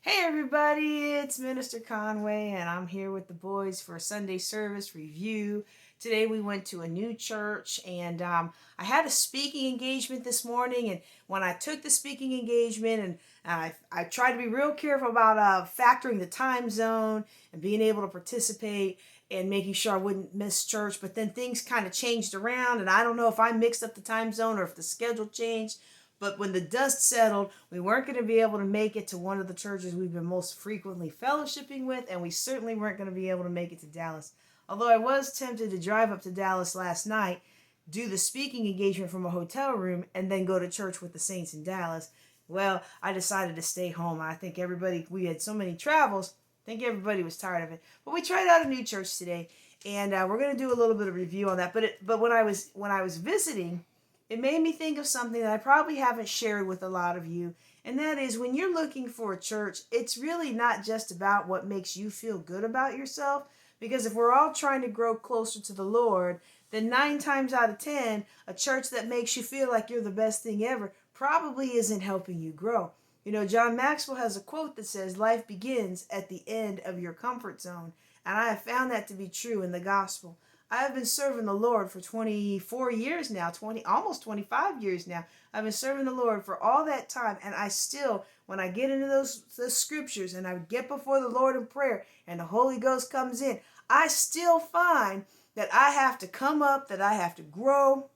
Hey everybody, it's Minister Conway, and I'm here with the boys for a Sunday service review. Today we went to a new church, and I had a speaking engagement this morning. And when I took the speaking engagement, and I tried to be real careful about factoring the time zone and being able to participate and making sure I wouldn't miss church. But then things kind of changed around, and I don't know if I mixed up the time zone or if the schedule changed. But when the dust settled, we weren't going to be able to make it to one of the churches we've been most frequently fellowshipping with, and we certainly weren't going to be able to make it to Dallas. Although I was tempted to drive up to Dallas last night, do the speaking engagement from a hotel room, and then go to church with the Saints in Dallas. Well, I decided to stay home. I think everybody, we had so many travels, I think everybody was tired of it. But we tried out a new church today, and we're going to do a little bit of review on that. But when I was visiting, it made me think of something that I probably haven't shared with a lot of you, and that is when you're looking for a church, it's really not just about what makes you feel good about yourself, because if we're all trying to grow closer to the Lord, then 9 times out of 10, a church that makes you feel like you're the best thing ever probably isn't helping you grow. You know, John Maxwell has a quote that says, "Life begins at the end of your comfort zone." And I have found that to be true in the gospel. I have been serving the Lord for 24 years now, 20 almost 25 years now. I've been serving the Lord for all that time, and I still, when I get into those scriptures and I get before the Lord in prayer and the Holy Ghost comes in, I still find that I have to come up, that I have to grow,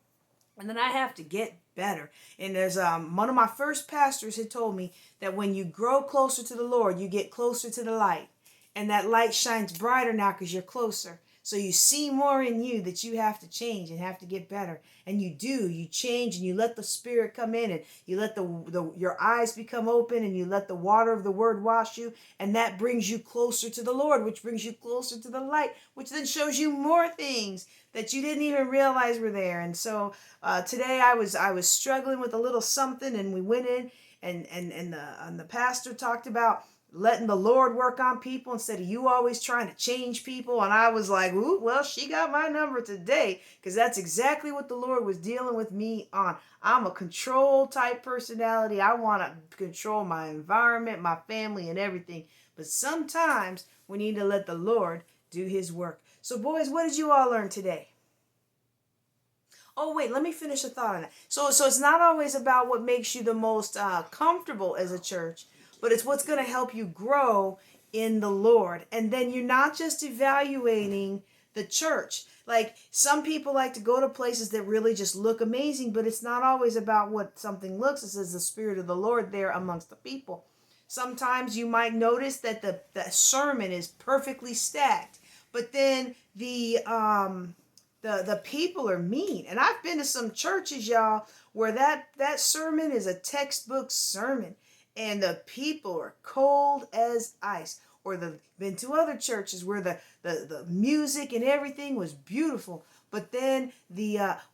and then I have to get better. And there's one of my first pastors had told me that when you grow closer to the Lord, you get closer to the light, and that light shines brighter now because you're closer. So you see more in you that you have to change and have to get better. And you do. You change and you let the Spirit come in, and you let your eyes become open, and you let the water of the Word wash you. And that brings you closer to the Lord, which brings you closer to the light, which then shows you more things that you didn't even realize were there. And so today I was struggling with a little something, and we went in, and the pastor talked about letting the Lord work on people instead of you always trying to change people. And I was like, ooh, well, she got my number today, because that's exactly what the Lord was dealing with me on. I'm a control type personality. I want to control my environment, my family, and everything. But sometimes we need to let the Lord do his work. So, boys, what did you all learn today? Oh, wait, let me finish a thought on that. So it's not always about what makes you the most comfortable as a church, but it's what's going to help you grow in the Lord. And then you're not just evaluating the church. Like, some people like to go to places that really just look amazing, but it's not always about what something looks. It says the Spirit of the Lord there amongst the people. Sometimes you might notice that the sermon is perfectly stacked, but then the people are mean. And I've been to some churches, y'all, where that sermon is a textbook sermon, and the people are cold as ice. Or the been to other churches where the music and everything was beautiful, but then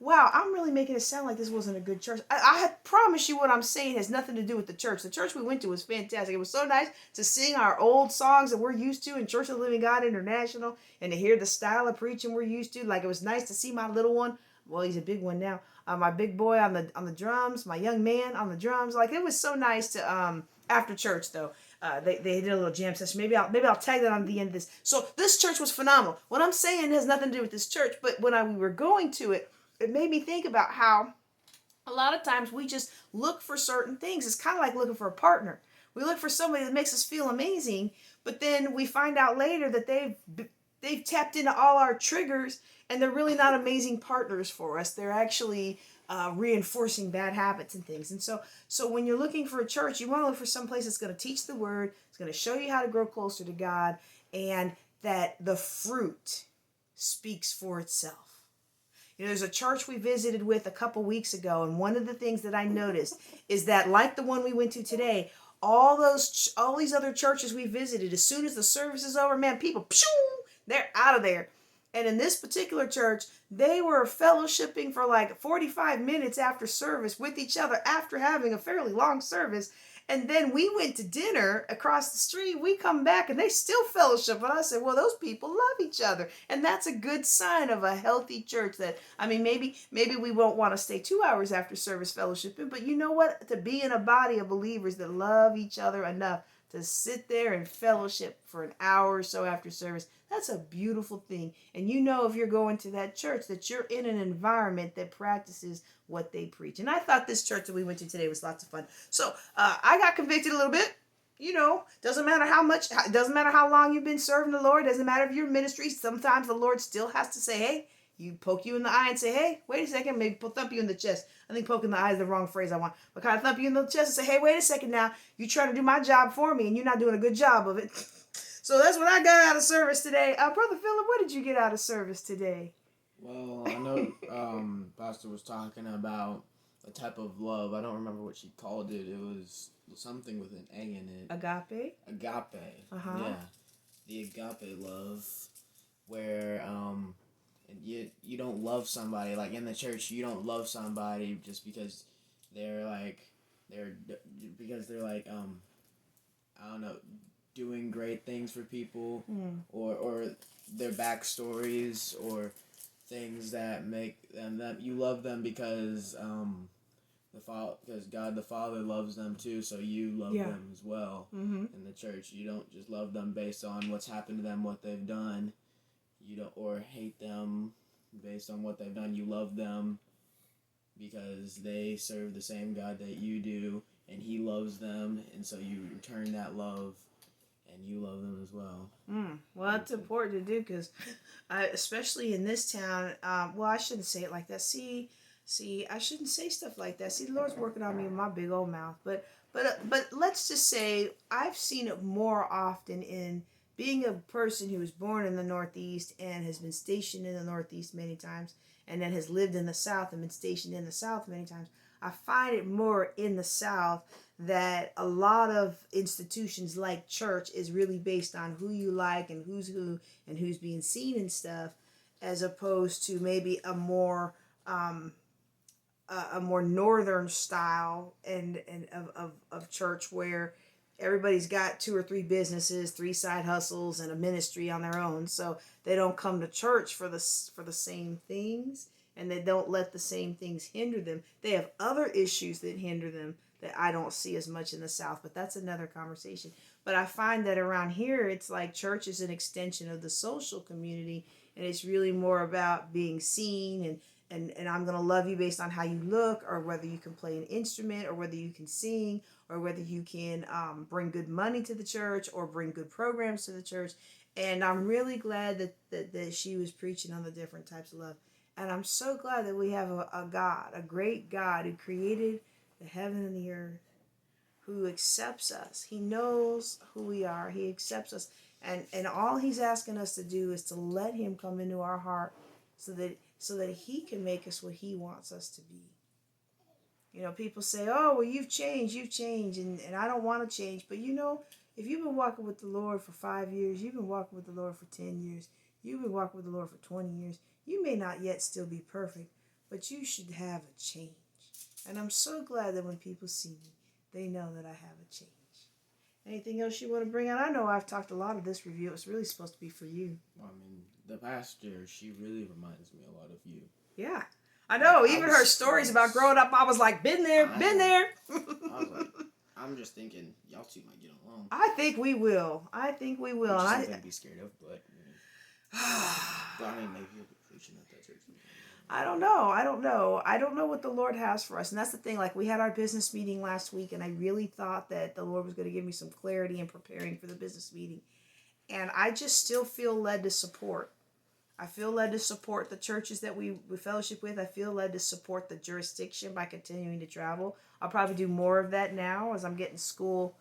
wow, I'm really making it sound like this wasn't a good church. I promise you, what I'm saying has nothing to do with the church. The church we went to was fantastic. It was so nice to sing our old songs that we're used to in Church of the Living God International, and to hear the style of preaching we're used to. Like, it was nice to see my little one. Well, he's a big one now. My big boy on the drums, my young man on the drums. Like, it was so nice to after church though. They did a little jam session. Maybe I'll tag that on the end of this. So this church was phenomenal. What I'm saying has nothing to do with this church, but when we were going to it, it made me think about how a lot of times we just look for certain things. It's kind of like looking for a partner. We look for somebody that makes us feel amazing, but then we find out later that they've tapped into all our triggers, and they're really not amazing partners for us. They're actually reinforcing bad habits and things. And so when you're looking for a church, you want to look for some place that's going to teach the word, it's going to show you how to grow closer to God, and that the fruit speaks for itself. You know, there's a church we visited with a couple weeks ago, and one of the things that I noticed is that, like the one we went to today, all these other churches we visited, as soon as the service is over, man, people, they're out of there. And in this particular church, they were fellowshipping for like 45 minutes after service with each other after having a fairly long service. And then we went to dinner across the street. We come back and they still fellowship. And I said, well, those people love each other. And that's a good sign of a healthy church. That, I mean, maybe we won't want to stay 2 hours after service fellowshipping, but you know what? To be in a body of believers that love each other enough to sit there and fellowship for an hour or so after service. That's a beautiful thing. And you know, if you're going to that church, that you're in an environment that practices what they preach. And I thought this church that we went to today was lots of fun. So I got convicted a little bit. You know, doesn't matter how much, doesn't matter how long you've been serving the Lord, doesn't matter if you're ministry. Sometimes the Lord still has to say, hey, you poke you in the eye and say, hey, wait a second, maybe thump you in the chest. I think poking the eye is the wrong phrase I want. But kind of thump you in the chest and say, hey, wait a second now. You're trying to do my job for me and you're not doing a good job of it. So that's what I got out of service today. Brother Philip, what did you get out of service today? Well, I know Pastor was talking about a type of love. I don't remember what she called it. It was something with an A in it. Agape? Agape. Uh-huh. Yeah. The agape love where you don't love somebody, like in the church, you don't love somebody just because they're like I don't know, doing great things for people, or their backstories, or things that make them you love them because because God the Father loves them too, so you love them as well. In the church, you don't just love them based on what's happened to them, what they've done. You don't, or hate them based on what they've done. You love them because they serve the same God that you do, and He loves them, and so you return that love, and you love them as well. Well, that's important to do because, especially in this town, well, I shouldn't say it like that. See, I shouldn't say stuff like that. See, the Lord's working on me with my big old mouth. But let's just say I've seen it more often in being a person who was born in the Northeast and has been stationed in the Northeast many times, and then has lived in the South and been stationed in the South many times. I find it more in the South that a lot of institutions like church is really based on who you like and who's who and who's being seen and stuff, as opposed to maybe a more northern style and of church where everybody's got 2 or 3 businesses, 3 side hustles, and a ministry on their own. So they don't come to church for the same things, and they don't let the same things hinder them. They have other issues that hinder them that I don't see as much in the South, but that's another conversation. But I find that around here, it's like church is an extension of the social community, and it's really more about being seen and I'm going to love you based on how you look, or whether you can play an instrument, or whether you can sing, or whether you can bring good money to the church, or bring good programs to the church. And I'm really glad that she was preaching on the different types of love. And I'm so glad that we have a God, a great God who created the heaven and the earth, who accepts us. He knows who we are. He accepts us. And all He's asking us to do is to let Him come into our heart so that He can make us what He wants us to be. You know, people say, oh, well, you've changed, and I don't want to change. But you know, if you've been walking with the Lord for 5 years, you've been walking with the Lord for 10 years, you've been walking with the Lord for 20 years, you may not yet still be perfect, but you should have a change. And I'm so glad that when people see me, they know that I have a change. Anything else you want to bring out? I know I've talked a lot of this review. It's really supposed to be for you. Well, I mean, the pastor, she really reminds me a lot of you. Yeah. I know. Even her stories about growing up, I was like, been there. I was like, I'm just thinking, y'all two might get along. I think we will. Which is something to be scared of, but I mean, maybe you'll be preaching at that church. I don't know. I don't know what the Lord has for us. And that's the thing. Like, we had our business meeting last week, and I really thought that the Lord was going to give me some clarity in preparing for the business meeting. And I just still feel led to support. I feel led to support the churches that we fellowship with. I feel led to support the jurisdiction by continuing to travel. I'll probably do more of that now as I'm getting school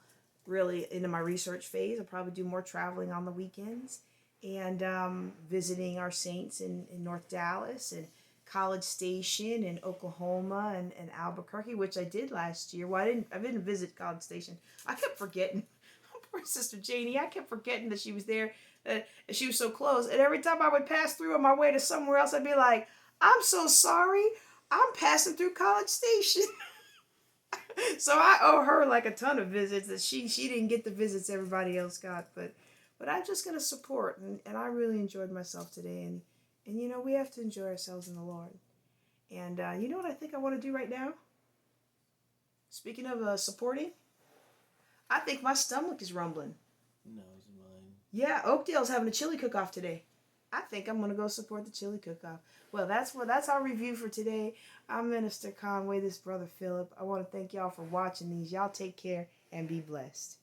really into my research phase. I'll probably do more traveling on the weekends and visiting our saints in North Dallas and College Station in Oklahoma and Albuquerque, which I did last year. Well, I didn't visit College Station. I kept forgetting. Poor Sister Janie. I kept forgetting that she was there. She was so close. And every time I would pass through on my way to somewhere else, I'd be like, I'm so sorry. I'm passing through College Station. So I owe her like a ton of visits that she didn't get the visits everybody else got. But I'm just going to support. And I really enjoyed myself today. And you know, we have to enjoy ourselves in the Lord. And you know what I think I want to do right now? Speaking of supporting, I think my stomach is rumbling. No, it's mine. Yeah, Oakdale's having a chili cook-off today. I think I'm gonna go support the chili cook-off. Well, that's our review for today. I'm Minister Conway, this brother Philip. I want to thank y'all for watching these. Y'all take care and be blessed.